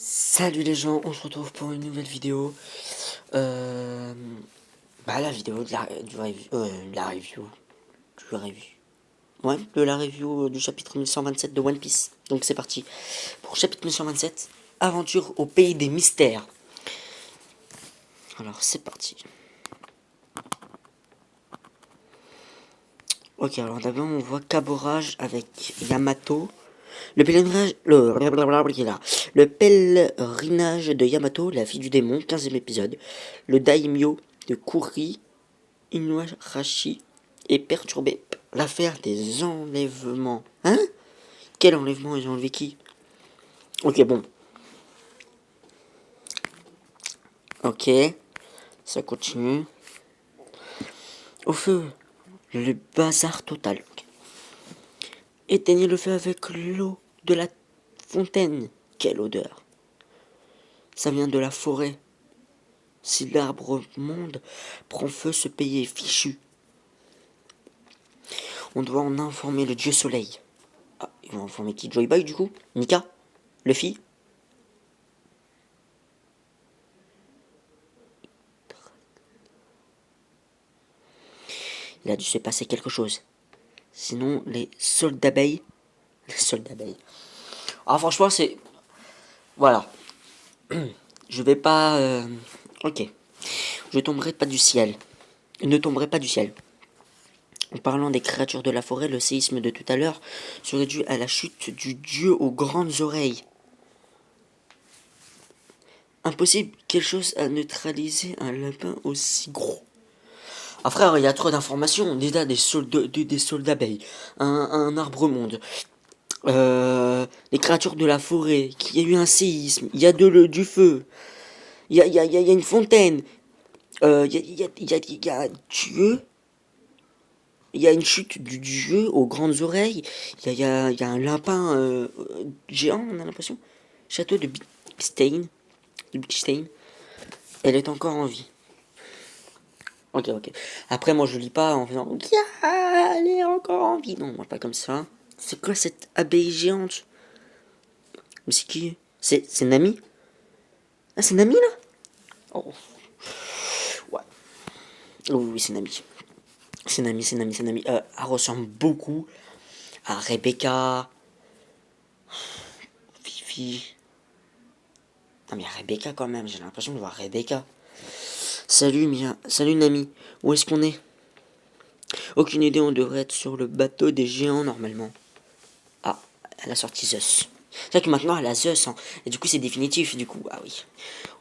Salut les gens, on se retrouve pour une nouvelle vidéo. La vidéo de la review. Du review. Ouais, de la review du chapitre 1127 de One Piece. Donc c'est parti. Pour chapitre 1127, aventure au pays des mystères. Alors c'est parti. Ok, alors d'abord on voit Caborage avec Yamato. Le pèlerinage de Yamato, la fille du démon, 15e épisode. Le daimyo de Kuri Inuarashi est perturbé. L'affaire des enlèvements. Hein? Quel enlèvement? Ils ont enlevé qui? Ok, bon. Ok. Ça continue. Au feu. Le bazar total. Éteignez le feu avec l'eau de la fontaine. Quelle odeur. Ça vient de la forêt. Si l'arbre monde prend feu, ce pays est fichu. On doit en informer le dieu soleil. Ah, ils vont informer qui? Joy Boy du coup? Nika? Luffy? Il a dû se passer quelque chose. Sinon, les soldats d'abeilles. Les soldats d'abeilles. Ah, franchement, c'est. Voilà. Je vais pas. Ok. Je tomberai pas du ciel. Ne tomberai pas du ciel. En parlant des créatures de la forêt, le séisme de tout à l'heure serait dû à la chute du dieu aux grandes oreilles. Impossible, quelque chose à neutraliser un lapin aussi gros. Ah frère, il y a trop d'informations. Déjà des soldats d'abeilles, un arbre-monde, les créatures de la forêt, qu'il y a eu un séisme, il y a du feu, il y a une fontaine, il y a Dieu, il y a une chute du dieu aux grandes oreilles, il y a un lapin géant, on a l'impression. Château de Bigstein, elle est encore en vie. Ok, ok. Après, moi, je lis pas en faisant ah, elle est encore en vie. Non, moi, pas comme ça. C'est quoi cette abeille géante? Mais c'est qui? C'est Nami? Ah, c'est Nami, là? Oh, ouais. Oh, oui, c'est Nami. C'est Nami. Elle ressemble beaucoup à Rebecca. Fifi. Non, mais Rebecca, quand même. J'ai l'impression de voir Rebecca. Salut, Mia. Salut, Nami. Où est-ce qu'on est? Aucune idée, on devrait être sur le bateau des géants, normalement. Ah, elle a sorti Zeus. C'est vrai que maintenant elle a Zeus, hein. Et du coup c'est définitif, du coup. Ah oui.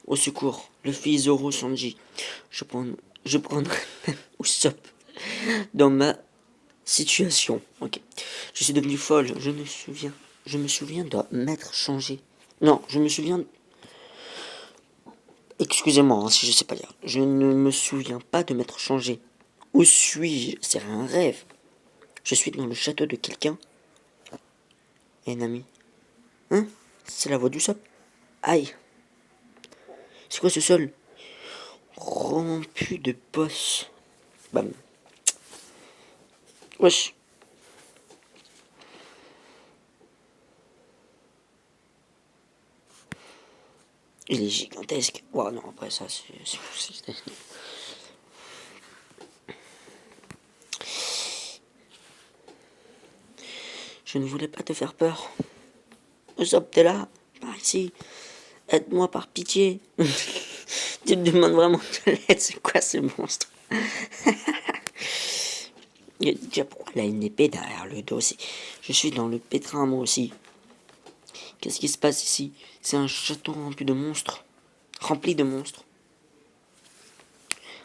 Au secours, le fils Zoro Sanji. Je prendrai même Usopp dans ma situation. Ok. Je suis devenu folle, Je me souviens de m'être changé. Non, je me souviens. Excusez-moi hein, si je sais pas lire. Je ne me souviens pas de m'être changé. Où suis-je? C'est un rêve. Je suis dans le château de quelqu'un. Un ami. Hein? C'est la voix d'Usopp. Aïe. C'est quoi ce sol? Rompu de boss. Bam. Wesh. Il est gigantesque. Ouah, non, après ça, Je ne voulais pas te faire peur. Usopp, t'es là? Par ici. Aide-moi par pitié. Tu te demandes vraiment de l'aide. C'est quoi ce monstre? Déjà, pourquoi il a une épée derrière le dos? Je suis dans le pétrin, moi aussi. Qu'est-ce qui se passe ici? C'est un château rempli de monstres. Rempli de monstres.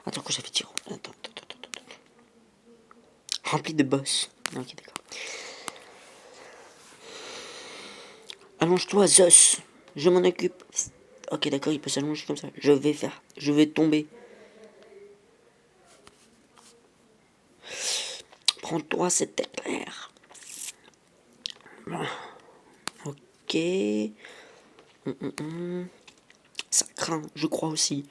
Attends, que j'avais dit. Attends. Rempli de boss. Ok, d'accord. Allonge-toi, Zeus. Je m'en occupe. Ok, d'accord, il peut s'allonger comme ça. Je vais tomber. Prends-toi cet éclair. Ok. Ça craint, je crois aussi.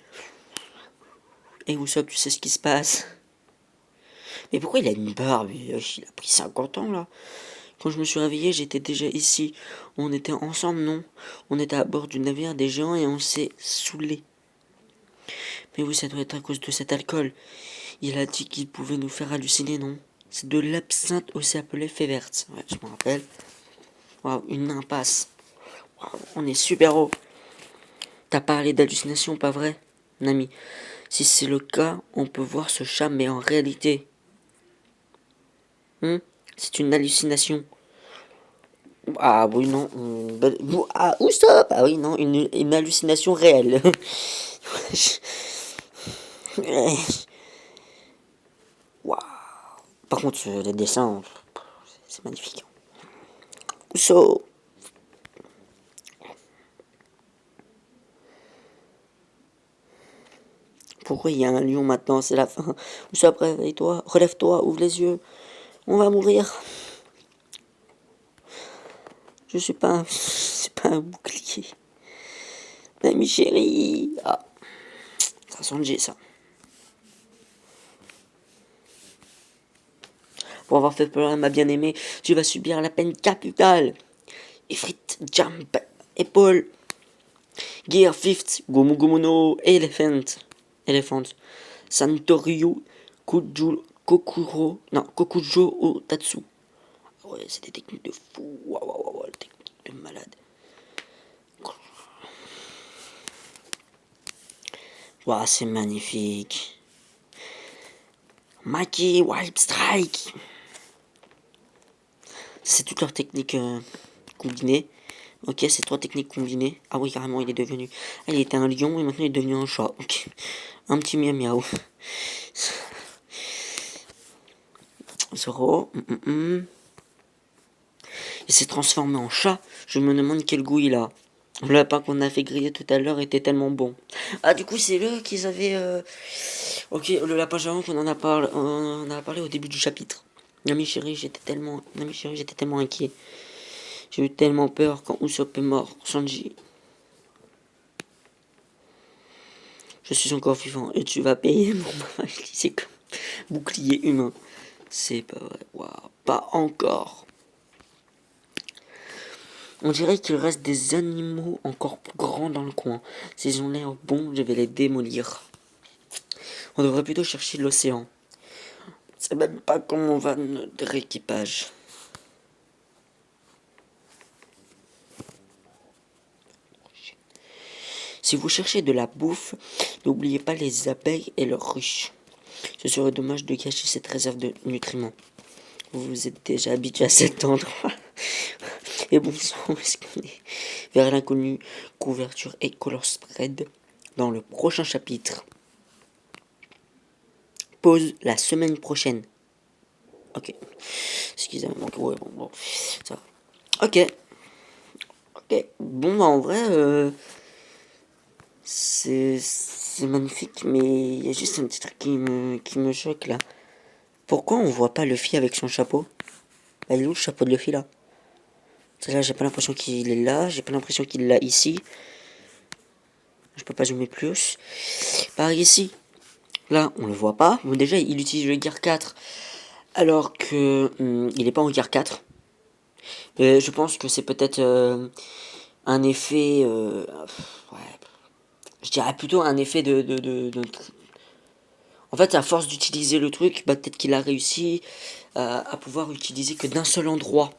Et Usopp, tu sais ce qui se passe? Mais pourquoi il a une barbe? Il a pris 50 ans, là. Quand je me suis réveillé, j'étais déjà ici. On était ensemble, non? On était à bord du navire des géants et on s'est saoulé. Mais oui, ça doit être à cause de cet alcool. Il a dit qu'il pouvait nous faire halluciner, non? C'est de l'absinthe aussi appelé fée verte. Ouais, je me rappelle. Waouh, une impasse. Waouh, on est super haut. T'as parlé d'hallucination, pas vrai, Nami? Si c'est le cas, on peut voir ce chat, mais en réalité, c'est une hallucination. Ah oui, non. Ah, ou stop! Ah oui, non, une hallucination réelle. Waouh. Par contre, les dessins, c'est magnifique. So, pourquoi il y a un lion maintenant? C'est la fin. Ou stop, réveille-toi, relève-toi, ouvre les yeux. On va mourir. Je suis pas un, c'est pas un bouclier. Mamie chérie. Ah, ça sent le G, ça. Pour avoir fait peur à ma bien-aimée, tu vas subir la peine capitale. Ifrit, jump, épaule. Gear fifth, Gomu Gomu no Elephant. Elephant. Santorio, Kokuro, non, Kokujo o Tatsu. Ouais, c'est des techniques de fou. Waouh, waouh, waouh, techniques de malade. Waouh, c'est magnifique. Maki Wipe Strike. C'est toutes leurs techniques combinées. Ok, c'est 3 techniques combinées. Ah oui, carrément, il est devenu. Ah, il était un lion et maintenant il est devenu un chat. Ok. Un petit miaou miaou. Zoro. Il s'est transformé en chat. Je me demande quel goût il a. Le lapin qu'on a fait griller tout à l'heure était tellement bon. Ah, du coup, c'est eux qu'ils avaient. Ok, le lapin géant qu'on on en a parlé au début du chapitre. Nami chérie, j'étais tellement inquiet. J'ai eu tellement peur quand Usopp est mort. Sanji, je suis encore vivant et tu vas payer pour ma c'est comme bouclier humain. C'est pas vrai. Waouh, pas encore. On dirait qu'il reste des animaux encore plus grands dans le coin. S'ils ont l'air bons, je vais les démolir. On devrait plutôt chercher l'océan. C'est même pas comment va notre équipage. Si vous cherchez de la bouffe, n'oubliez pas les abeilles et leurs ruches. Ce serait dommage de gâcher cette réserve de nutriments. Vous vous êtes déjà habitué à cet endroit. Et bon sang, est-ce qu'on est vers l'inconnu, couverture et color spread dans le prochain chapitre. Pause la semaine prochaine. Ok. Excusez-moi. Ouais, bon, ça va. Ok. Ok. Bon, bah, en vrai, c'est magnifique, mais il y a juste un petit truc qui me choque là. Pourquoi on voit pas Luffy avec son chapeau? Bah, il est où le chapeau de Luffy là? Là, j'ai pas l'impression qu'il est là, j'ai pas l'impression qu'il l'a ici. Je peux pas zoomer plus. Pareil ici. Là, on le voit pas. Bon, déjà, il utilise le Gear 4 alors que il est pas en Gear 4. Je pense que c'est peut-être un effet. Ouais, je dirais plutôt un effet En fait, à force d'utiliser le truc, bah, peut-être qu'il a réussi à pouvoir utiliser que d'un seul endroit.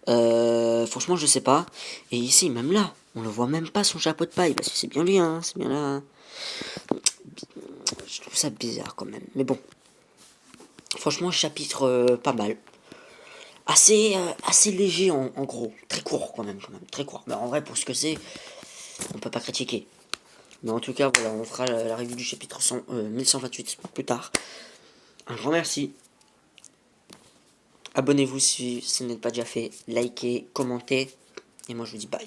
Franchement, je sais pas. Et ici, même là, on le voit même pas son chapeau de paille. Parce que c'est bien lui, hein. C'est bien là. Je trouve ça bizarre quand même. Mais bon. Franchement, chapitre pas mal. Assez léger en gros. Très court quand même. Très court. Mais en vrai, pour ce que c'est, on peut pas critiquer. Mais en tout cas, voilà, on fera la review du chapitre 1128 plus tard. Un grand merci. Abonnez-vous si ce n'est pas déjà fait. Likez, commentez. Et moi, je vous dis bye.